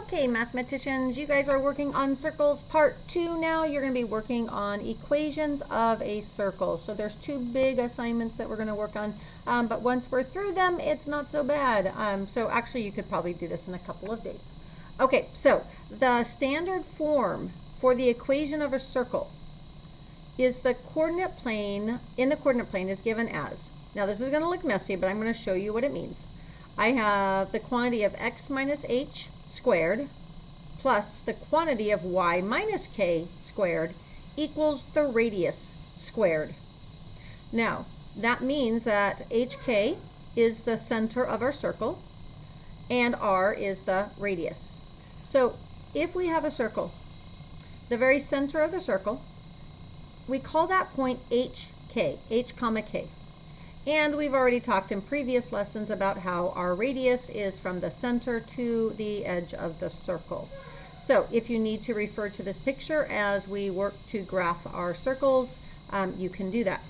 Okay, mathematicians, you guys are working on circles part 2 now. You're going to be working on equations of a circle. So there's 2 big assignments that we're going to work on, but once we're through them, it's not so bad. So actually, you could probably do this in a couple of days. Okay, so the standard form for the equation of a circle is the coordinate plane, in the coordinate plane is given as, now this is going to look messy, but I'm going to show you what it means. I have the quantity of x minus h squared plus the quantity of y minus k squared equals the radius squared. Now, that means that hk is the center of our circle and r is the radius. So if we have a circle, the very center of the circle, we call that point hk, h comma k. And we've already talked in previous lessons about how our radius is from the center to the edge of the circle. So if you need to refer to this picture as we work to graph our circles, you can do that.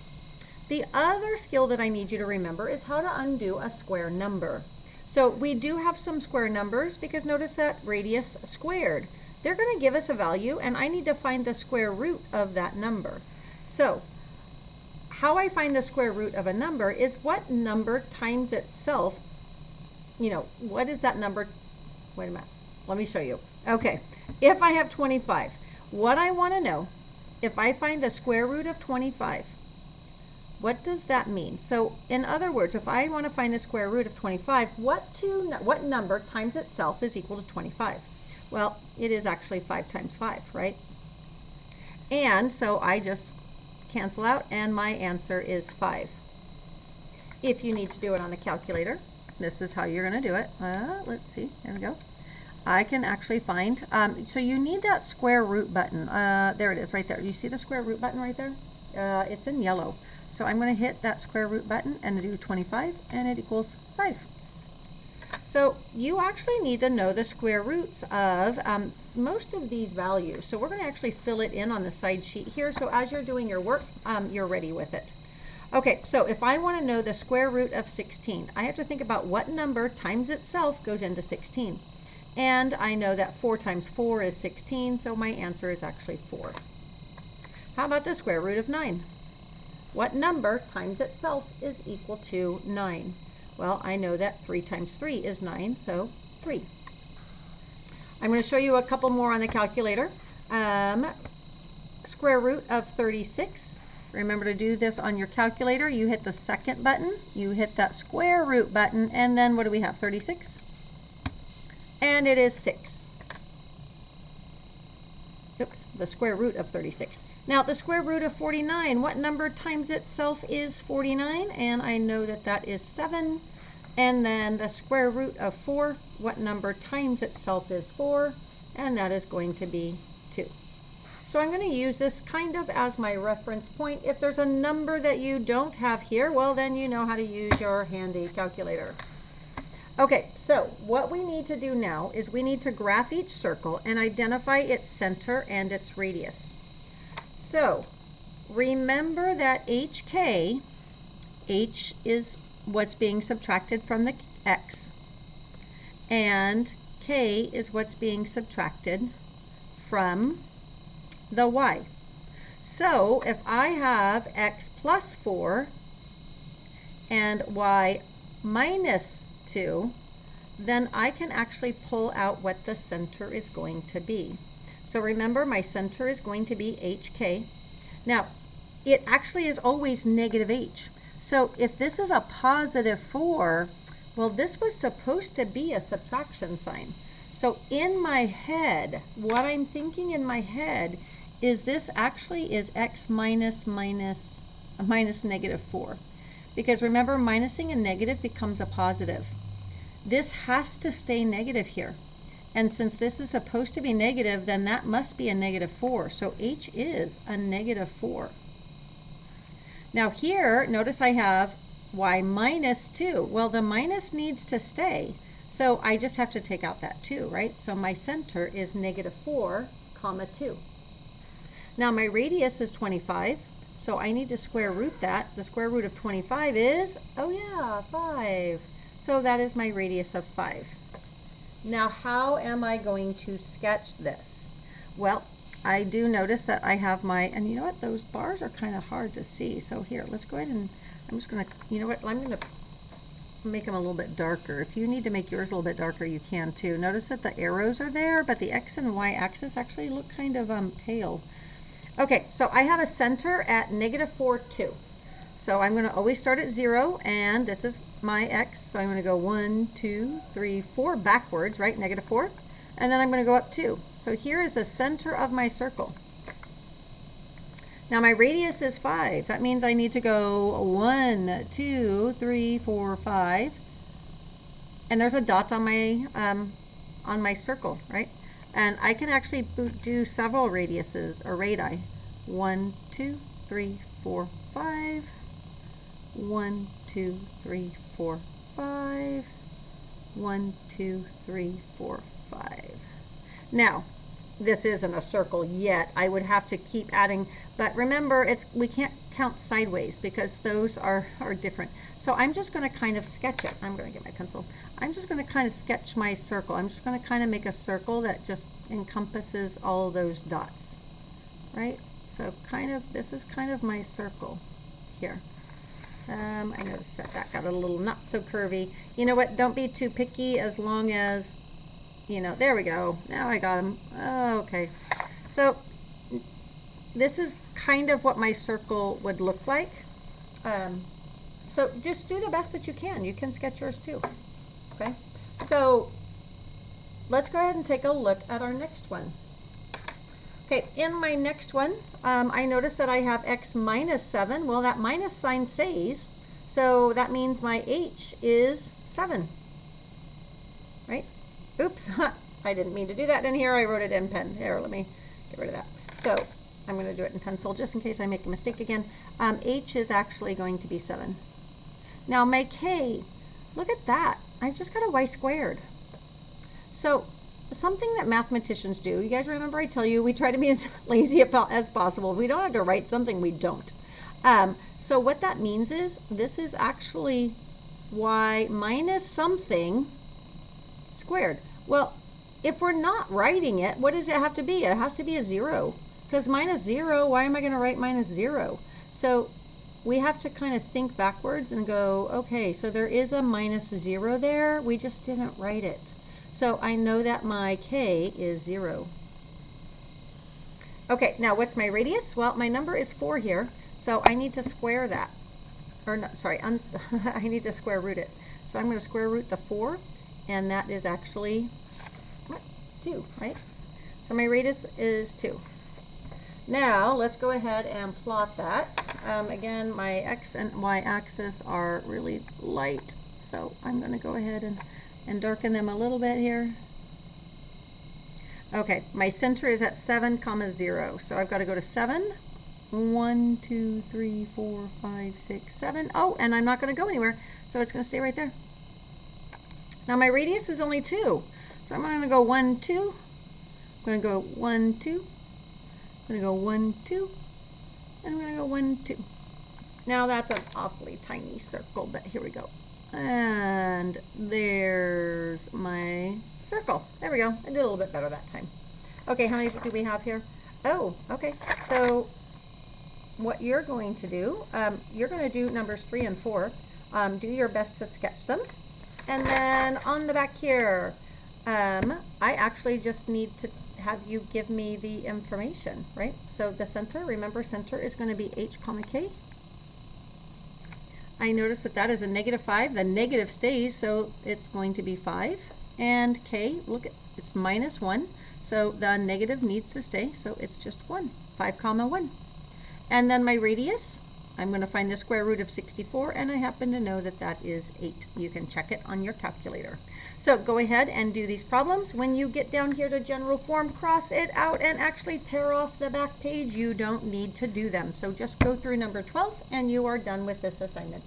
The other skill that I need you to remember is how to undo a square number. So we do have some square numbers because notice that radius squared. They're going to give us a value and I need to find the square root of that number. So how I find the square root of a number is what number times itself, what is that number? Wait a minute, let me show you. Okay, if I have 25, what I want to know, if I find the square root of 25, what does that mean? So in other words, if I want to find the square root of 25, what number times itself is equal to 25? Well, it is actually 5 times 5, right? And so I just cancel out and my answer is 5. If you need to do it on a calculator, this is how you're going to do it. Let's see, there we go. I can actually find, so you need that square root button. There it is right there. You see the square root button right there? It's in yellow. So I'm going to hit that square root button and do 25 and it equals 5. So you actually need to know the square roots of most of these values. So we're going to actually fill it in on the side sheet here. So as you're doing your work, you're ready with it. Okay, so if I want to know the square root of 16, I have to think about what number times itself goes into 16. And I know that 4 times 4 is 16, so my answer is actually 4. How about the square root of 9? What number times itself is equal to 9? Well, I know that 3 times 3 is 9, so 3. I'm going to show you a couple more on the calculator. Square root of 36. Remember to do this on your calculator. You hit the second button, you hit that square root button, and then what do we have? 36? And it is 6. Oops, the square root of 36. Now, the square root of 49, what number times itself is 49? And I know that that is 7. And then the square root of 4, what number times itself is 4? And that is going to be 2. So I'm going to use this kind of as my reference point. If there's a number that you don't have here, well, then you know how to use your handy calculator. Okay, so what we need to do now is we need to graph each circle and identify its center and its radius. So remember that HK, H is what's being subtracted from the X, and K is what's being subtracted from the Y. So if I have X plus 4 and Y minus 2, then I can actually pull out what the center is going to be. So remember, my center is going to be HK. Now, it actually is always negative H. So if this is a positive 4, well, this was supposed to be a subtraction sign. So in my head, what I'm thinking in my head is this actually is X minus negative 4. Because remember, minusing a negative becomes a positive. This has to stay negative here. And since this is supposed to be negative, then that must be a negative 4. So H is a negative 4. Now here, notice I have Y minus 2. Well, the minus needs to stay. So I just have to take out that 2, right? So my center is negative 4, comma 2. Now my radius is 25. So I need to square root that. The square root of 25 is, 5. So that is my radius of 5. Now, how am I going to sketch this? Well, I do notice that I have my, and you know what, those bars are kind of hard to see. So here, let's go ahead and, I'm just going to, you know what, I'm going to make them a little bit darker. If you need to make yours a little bit darker, you can too. Notice that the arrows are there, but the X and Y axis actually look kind of pale. Okay, so I have a center at -4, 2. So I'm going to always start at 0, and this is my X. So I'm going to go 1, 2, 3, 4 backwards, right? -4. And then I'm going to go up 2. So here is the center of my circle. Now my radius is 5. That means I need to go 1, 2, 3, 4, 5. And there's a dot on my circle, right? And I can actually do several radiuses or radii. 1, 2, 3, 4, 5. 1, 2, 3, 4, 5. 1, 2, 3, 4, 5. Now, this isn't a circle yet. I would have to keep adding, but remember, we can't count sideways because those are different. So I'm just going to kind of sketch it. I'm going to get my pencil. I'm just going to kind of sketch my circle. I'm just going to kind of make a circle that just encompasses all those dots, right? So this is kind of my circle here. I noticed that got a little not so curvy. You know what? Don't be too picky as long as, you know, there we go. Now I got them. Oh, okay. So this is kind of what my circle would look like. So just do the best that you can. You can sketch yours too. Okay. So let's go ahead and take a look at our next one. Okay, in my next one, I notice that I have X -7. Well, that minus sign says, so that means my H is 7, right? Oops, I didn't mean to do that in here. I wrote it in pen. Here, let me get rid of that. So I'm going to do it in pencil just in case I make a mistake again. H is actually going to be 7. Now my K, look at that. I just got a Y squared. So something that mathematicians do, you guys remember I tell you we try to be as lazy as possible. If we don't have to write something, we don't. So what that means is this is actually Y minus something squared. Well, if we're not writing it, what does it have to be? It has to be a 0. Because -0, why am I going to write -0? So we have to kind of think backwards and go, okay, so there is a -0 there. We just didn't write it. So I know that my K is 0. Okay, now what's my radius? Well, my number is 4 here, so I need to square that. Or no, sorry, I need to square root it. So I'm going to square root the 4, and that is actually 2, right? So my radius is 2. Now let's go ahead and plot that. Again, my X and Y axis are really light, so I'm going to go ahead and darken them a little bit here. Okay, my center is at 7, 0. So I've got to go to 7. 1, 2, 3, 4, 5, 6, 7. Oh, and I'm not going to go anywhere, so it's going to stay right there. Now my radius is only 2. So I'm going to go 1, 2. I'm going to go 1, 2. I'm going to go 1, 2. And I'm going to go 1, 2. Now that's an awfully tiny circle, but here we go. And there's my circle. There we go. I did a little bit better that time. Okay, how many do we have here? Oh, okay. So what you're going to do, you're going to do numbers 3 and 4. Do your best to sketch them. And then on the back here, I actually just need to have you give me the information, right? So the center, remember center is going to be H, K. I notice that that is a -5. The negative stays, so it's going to be 5. And K, look, it's -1. So the negative needs to stay, so it's just 1. 5, 1. And then my radius, I'm going to find the square root of 64, and I happen to know that that is 8. You can check it on your calculator. So go ahead and do these problems. When you get down here to general form, cross it out and actually tear off the back page. You don't need to do them. So just go through number 12, and you are done with this assignment.